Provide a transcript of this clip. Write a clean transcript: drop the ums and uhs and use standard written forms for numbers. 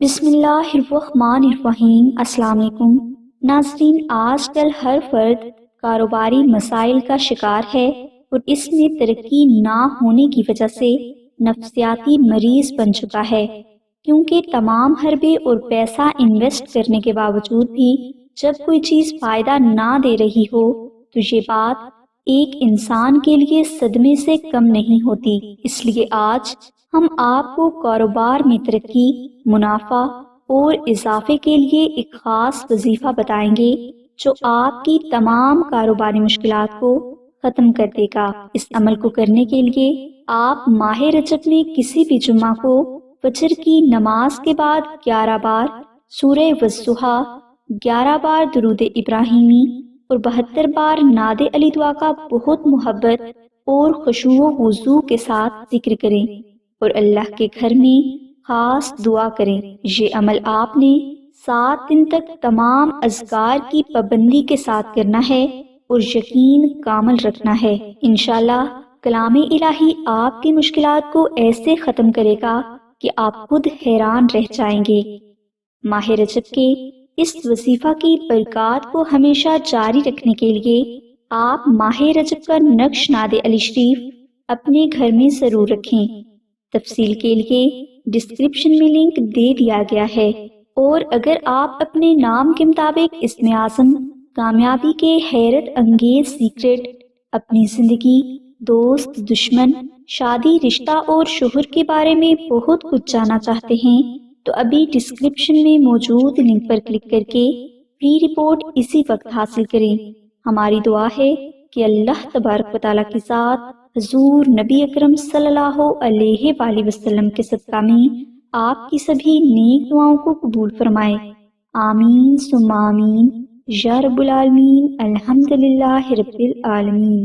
بسم اللہ الرحمن الرحیم۔ السلام علیکم ناظرین، آج کل ہر فرد کاروباری مسائل کا شکار ہے اور اس میں ترقی نہ ہونے کی وجہ سے نفسیاتی مریض بن چکا ہے، کیونکہ تمام حربے اور پیسہ انویسٹ کرنے کے باوجود بھی جب کوئی چیز فائدہ نہ دے رہی ہو تو یہ بات ایک انسان کے لیے صدمے سے کم نہیں ہوتی۔ اس لیے آج ہم آپ کو کاروبار میں ترقی، منافع اور اضافے کے لیے ایک خاص وظیفہ بتائیں گے جو آپ کی تمام کاروباری مشکلات کو ختم کر دے گا۔ اس عمل کو کرنے کے لیے آپ ماہ رجب میں کسی بھی جمعہ کو فجر کی نماز کے بعد 11 بار سورہ والضحیٰ، 11 بار درود ابراہیمی اور 72 بار نعت علی دعا کا بہت محبت اور خشوع و خضوع کے ساتھ ذکر کریں اور اللہ کے گھر میں خاص دعا کریں۔ یہ عمل آپ نے 7 دن تک تمام اذکار کی پابندی کے ساتھ کرنا ہے اور یقین کامل رکھنا ہے۔ انشاءاللہ کلام الہی آپ کی مشکلات کو ایسے ختم کرے گا کہ آپ خود حیران رہ جائیں گے۔ ماہ رجب کے اس وظیفہ کی برکات کو ہمیشہ جاری رکھنے کے لیے آپ ماہ رجب کا نقش نعت علی شریف اپنے گھر میں ضرور رکھیں۔ تفصیل کے لیے ڈسکرپشن میں لنک دے دیا گیا ہے، اور اگر آپ اپنے نام کے مطابق اسم اعظم، کامیابی کے حیرت انگیز سیکرٹ، اپنی زندگی، دوست، دشمن، شادی، رشتہ اور شوہر کے بارے میں بہت کچھ جاننا چاہتے ہیں تو ابھی ڈسکرپشن میں موجود لنک پر کلک کر کے فری رپورٹ اسی وقت حاصل کریں۔ ہماری دعا ہے کہ اللہ تبارک و تعالیٰ کی ذات حضور نبی اکرم صلی اللہ علیہ وآلہ وسلم کے صدقہ میں آپ کی سبھی نیک دعاؤں کو قبول فرمائے۔ آمین ثم آمین یا رب العالمین۔ الحمدللہ رب العالمین۔